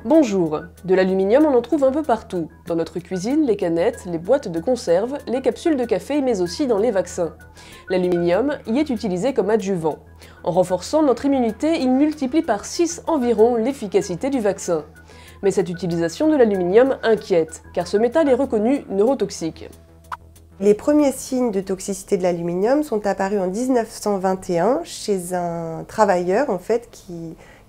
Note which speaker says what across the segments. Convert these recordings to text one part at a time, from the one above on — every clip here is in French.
Speaker 1: Bonjour. De l'aluminium, on en trouve un peu partout. Dans notre cuisine, les canettes, les boîtes de conserve, les capsules de café, mais aussi dans les vaccins. L'aluminium y est utilisé comme adjuvant. En renforçant notre immunité, il multiplie par 6 environ l'efficacité du vaccin. Mais cette utilisation de l'aluminium inquiète, car ce métal est reconnu neurotoxique.
Speaker 2: Les premiers signes de toxicité de l'aluminium sont apparus en 1921 chez un travailleur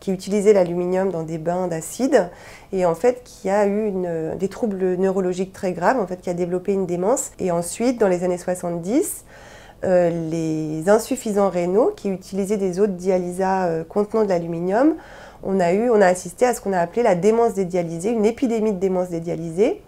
Speaker 2: qui utilisait l'aluminium dans des bains d'acide et qui a eu des troubles neurologiques très graves, qui a développé une démence. Et ensuite, dans les années 70, les insuffisants rénaux qui utilisaient des eaux de dialysa contenant de l'aluminium, on a assisté à ce qu'on a appelé la démence dédialysée, une épidémie de démence dédialysée,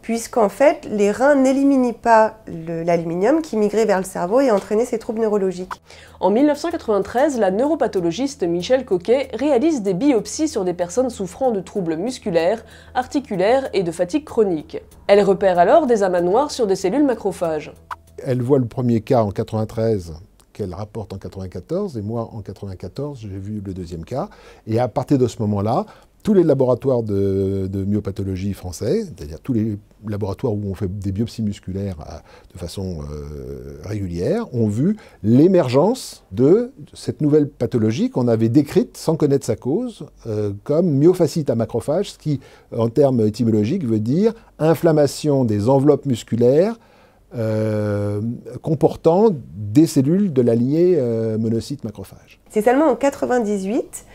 Speaker 2: puisqu'en fait, les reins n'éliminaient pas l'aluminium qui migrait vers le cerveau et entraînait ces troubles neurologiques.
Speaker 1: En 1993, la neuropathologiste Michèle Coquet réalise des biopsies sur des personnes souffrant de troubles musculaires, articulaires et de fatigue chronique. Elle repère alors des amas noirs sur des cellules macrophages.
Speaker 3: Elle voit le premier cas en 93 qu'elle rapporte en 94, et moi en 94 j'ai vu le deuxième cas. Et à partir de ce moment-là, tous les laboratoires de myopathologie français, c'est-à-dire tous les laboratoires où on fait des biopsies musculaires de façon régulière, ont vu l'émergence de cette nouvelle pathologie qu'on avait décrite sans connaître sa cause, comme myofasciite à macrophage, ce qui, en termes étymologiques, veut dire inflammation des enveloppes musculaires comportant des cellules de la lignée monocyte-macrophage.
Speaker 2: C'est seulement en 1998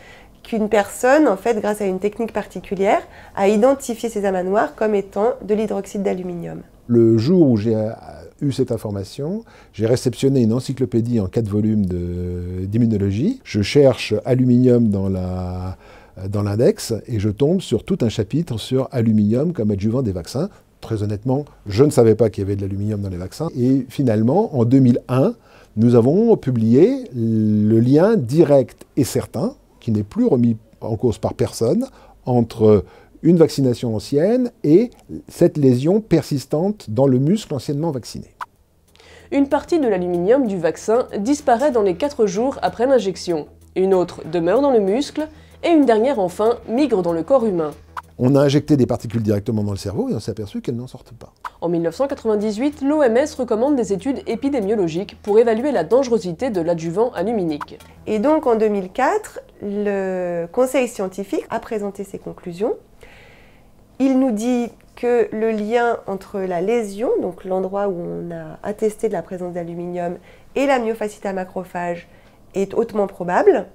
Speaker 2: qu'une personne, grâce à une technique particulière, a identifié ces amas noirs comme étant de l'hydroxyde d'aluminium.
Speaker 3: Le jour où j'ai eu cette information, j'ai réceptionné une encyclopédie en 4 volumes d'immunologie. Je cherche aluminium dans l'index et je tombe sur tout un chapitre sur aluminium comme adjuvant des vaccins. Très honnêtement, je ne savais pas qu'il y avait de l'aluminium dans les vaccins. Et finalement, en 2001, nous avons publié le lien direct et certain, qui n'est plus remis en cause par personne, entre une vaccination ancienne et cette lésion persistante dans le muscle anciennement vacciné.
Speaker 1: Une partie de l'aluminium du vaccin disparaît dans les 4 jours après l'injection. Une autre demeure dans le muscle et une dernière enfin migre dans le corps humain.
Speaker 3: On a injecté des particules directement dans le cerveau et on s'est aperçu qu'elles n'en sortent pas.
Speaker 1: En 1998, l'OMS recommande des études épidémiologiques pour évaluer la dangerosité de l'adjuvant aluminique.
Speaker 2: Et donc en 2004, le Conseil scientifique a présenté ses conclusions. Il nous dit que le lien entre la lésion, donc l'endroit où on a attesté de la présence d'aluminium, et la myofasciite à macrophage est hautement probable,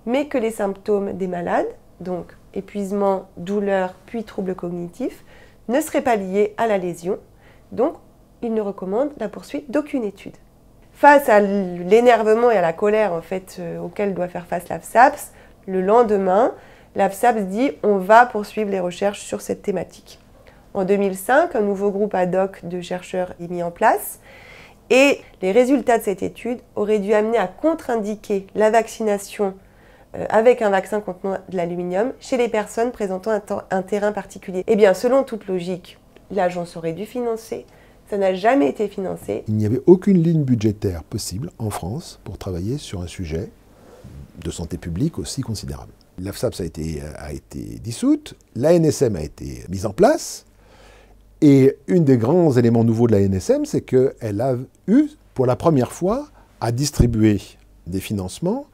Speaker 2: mais que les symptômes des malades, donc épuisement, douleur, puis troubles cognitifs, ne seraient pas liés à la lésion. Donc, il ne recommande la poursuite d'aucune étude. Face à l'énervement et à la colère auquel doit faire face l'AFSAPS, le lendemain, l'AFSAPS dit « on va poursuivre les recherches sur cette thématique ». En 2005, un nouveau groupe ad hoc de chercheurs est mis en place et les résultats de cette étude auraient dû amener à contre-indiquer la vaccination avec un vaccin contenant de l'aluminium chez les personnes présentant un terrain particulier. Eh bien, selon toute logique, l'agence aurait dû financer. Ça n'a jamais été financé.
Speaker 3: Il n'y avait aucune ligne budgétaire possible en France pour travailler sur un sujet de santé publique aussi considérable. L'AFSAPS a été dissoute, l'ANSM a été mise en place, et un des grands éléments nouveaux de l'ANSM, c'est qu'elle a eu, pour la première fois, à distribuer des financements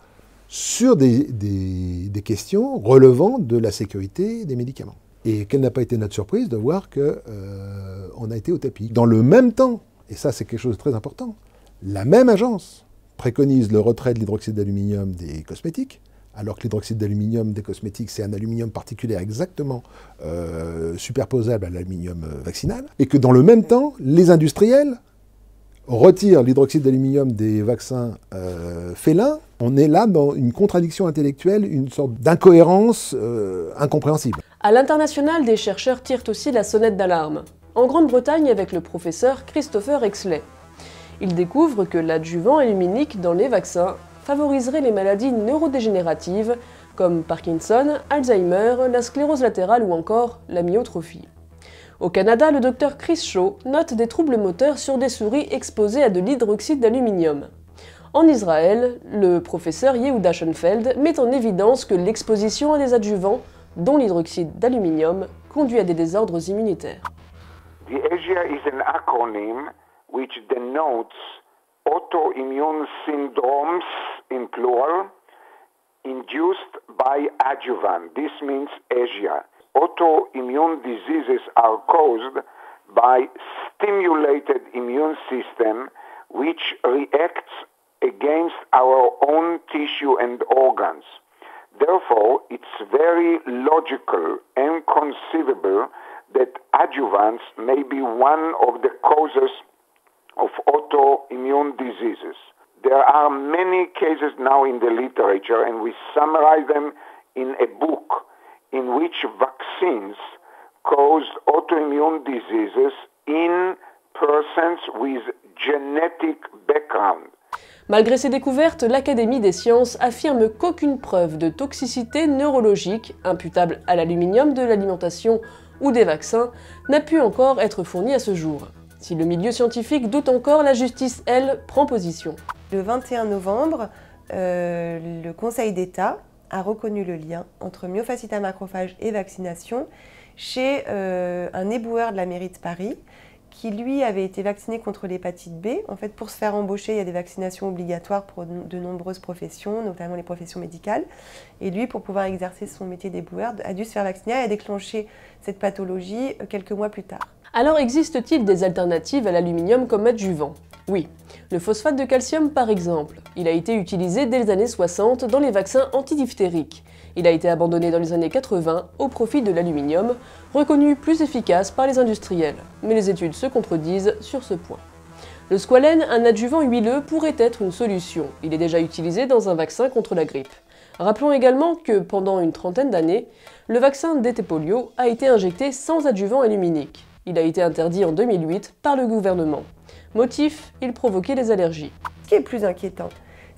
Speaker 3: sur des questions relevant de la sécurité des médicaments. Et quelle n'a pas été notre surprise de voir qu'on a été au tapis. Dans le même temps, et ça c'est quelque chose de très important, la même agence préconise le retrait de l'hydroxyde d'aluminium des cosmétiques, alors que l'hydroxyde d'aluminium des cosmétiques, c'est un aluminium particulier exactement superposable à l'aluminium vaccinal, et que dans le même temps, les industriels retirent l'hydroxyde d'aluminium des vaccins félins. On est là dans une contradiction intellectuelle, une sorte d'incohérence incompréhensible.
Speaker 1: À l'international, des chercheurs tirent aussi la sonnette d'alarme. En Grande-Bretagne avec le professeur Christopher Exley. Il découvre que l'adjuvant aluminique dans les vaccins favoriserait les maladies neurodégénératives comme Parkinson, Alzheimer, la sclérose latérale ou encore la myotrophie. Au Canada, le docteur Chris Shaw note des troubles moteurs sur des souris exposées à de l'hydroxyde d'aluminium. En Israël, le professeur Yehuda Schoenfeld met en évidence que l'exposition à des adjuvants dont l'hydroxyde d'aluminium, conduit à des désordres immunitaires.
Speaker 4: The ASIA is an acronym which denotes autoimmune syndromes, in plural, induced by adjuvant. This means ASIA. Autoimmune diseases are caused by stimulated immune system which reacts against our own tissue and organs. Therefore, it's very logical and conceivable that adjuvants may be one of the causes of autoimmune diseases. There are many cases now in the literature, and we summarize them in a book in which vaccines cause autoimmune diseases in persons with genetic background.
Speaker 1: Malgré ces découvertes, l'Académie des sciences affirme qu'aucune preuve de toxicité neurologique imputable à l'aluminium de l'alimentation ou des vaccins n'a pu encore être fournie à ce jour. Si le milieu scientifique doute encore, la justice, elle, prend position.
Speaker 2: Le 21 novembre, le Conseil d'État a reconnu le lien entre myofasciite à macrophage et vaccination chez un éboueur de la mairie de Paris qui, lui, avait été vacciné contre l'hépatite B. En fait, pour se faire embaucher, il y a des vaccinations obligatoires pour de nombreuses professions, notamment les professions médicales. Et lui, pour pouvoir exercer son métier d'éboueur, a dû se faire vacciner et a déclenché cette pathologie quelques mois plus tard.
Speaker 1: Alors existe-t-il des alternatives à l'aluminium comme adjuvant? Oui, le phosphate de calcium par exemple. Il a été utilisé dès les années 60 dans les vaccins antidiphtériques. Il a été abandonné dans les années 80 au profit de l'aluminium, reconnu plus efficace par les industriels. Mais les études se contredisent sur ce point. Le squalène, un adjuvant huileux, pourrait être une solution. Il est déjà utilisé dans un vaccin contre la grippe. Rappelons également que pendant une trentaine d'années, le vaccin DT-polio a été injecté sans adjuvant aluminique. Il a été interdit en 2008 par le gouvernement. Motif, il provoquait des allergies.
Speaker 2: Ce qui est plus inquiétant,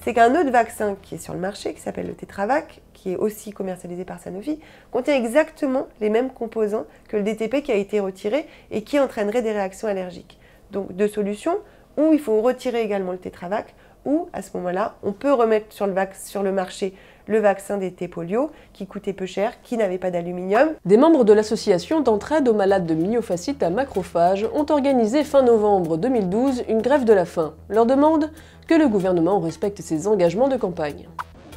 Speaker 2: c'est qu'un autre vaccin qui est sur le marché, qui s'appelle le Tetravac, qui est aussi commercialisé par Sanofi, contient exactement les mêmes composants que le DTP qui a été retiré et qui entraînerait des réactions allergiques. Donc deux solutions, ou il faut retirer également le Tetravac, ou à ce moment-là, on peut remettre sur le marché le vaccin DT-polio qui coûtait peu cher, qui n'avait pas d'aluminium.
Speaker 1: Des membres de l'association d'entraide aux malades de myofasciite à macrophage ont organisé fin novembre 2012 une grève de la faim. Leur demande que le gouvernement respecte ses engagements de campagne.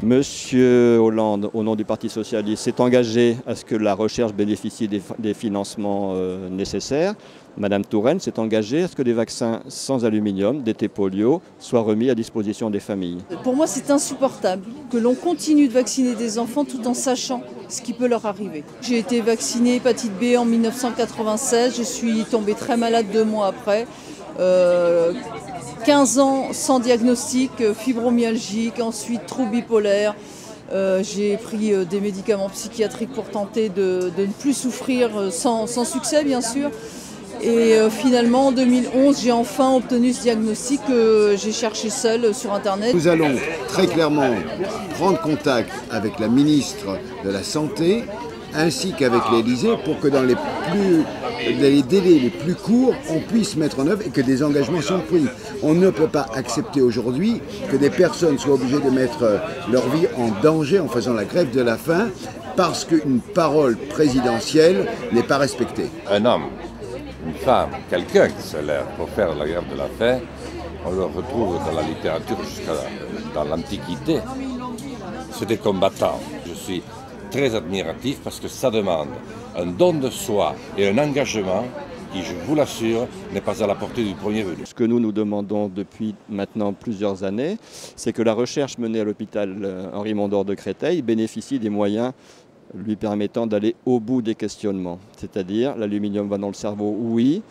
Speaker 5: Monsieur Hollande, au nom du Parti socialiste, s'est engagé à ce que la recherche bénéficie des financements nécessaires. Madame Touraine s'est engagée à ce que des vaccins sans aluminium, DT-polio, soient remis à disposition des familles.
Speaker 6: Pour moi, c'est insupportable que l'on continue de vacciner des enfants tout en sachant ce qui peut leur arriver. J'ai été vaccinée hépatite B en 1996, je suis tombée très malade 2 mois après. 15 ans sans diagnostic, fibromyalgique, ensuite troubles bipolaires. J'ai pris des médicaments psychiatriques pour tenter de ne plus souffrir, sans succès bien sûr. Et finalement en 2011, j'ai enfin obtenu ce diagnostic que j'ai cherché seul sur Internet.
Speaker 7: Nous allons très clairement prendre contact avec la ministre de la Santé ainsi qu'avec l'Élysée pour que dans les délais les plus courts, on puisse mettre en œuvre et que des engagements soient pris. On ne peut pas accepter aujourd'hui que des personnes soient obligées de mettre leur vie en danger en faisant la grève de la faim parce qu'une parole présidentielle n'est pas respectée.
Speaker 8: Un homme, une femme, quelqu'un qui se lève pour faire la grève de la faim, on le retrouve dans la littérature jusqu'à dans l'Antiquité. C'est des combattants. Je suis très admiratif parce que ça demande un don de soi et un engagement qui, je vous l'assure, n'est pas à la portée du premier venu.
Speaker 5: Ce que nous demandons depuis maintenant plusieurs années, c'est que la recherche menée à l'hôpital Henri Mondor de Créteil bénéficie des moyens lui permettant d'aller au bout des questionnements. C'est-à-dire, l'aluminium va dans le cerveau, oui.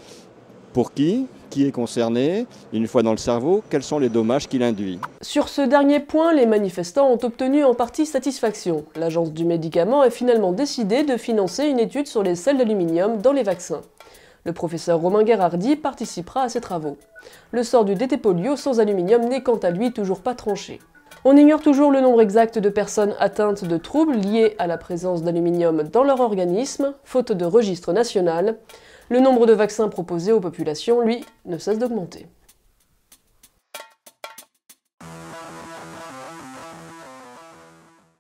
Speaker 5: Pour qui? Qui est concerné? Une fois dans le cerveau, quels sont les dommages qu'il induit?
Speaker 1: Sur ce dernier point, les manifestants ont obtenu en partie satisfaction. L'Agence du médicament a finalement décidé de financer une étude sur les sels d'aluminium dans les vaccins. Le professeur Romain Gherardi participera à ces travaux. Le sort du DT-polio sans aluminium n'est quant à lui toujours pas tranché. On ignore toujours le nombre exact de personnes atteintes de troubles liés à la présence d'aluminium dans leur organisme, faute de registre national. Le nombre de vaccins proposés aux populations, lui, ne cesse d'augmenter.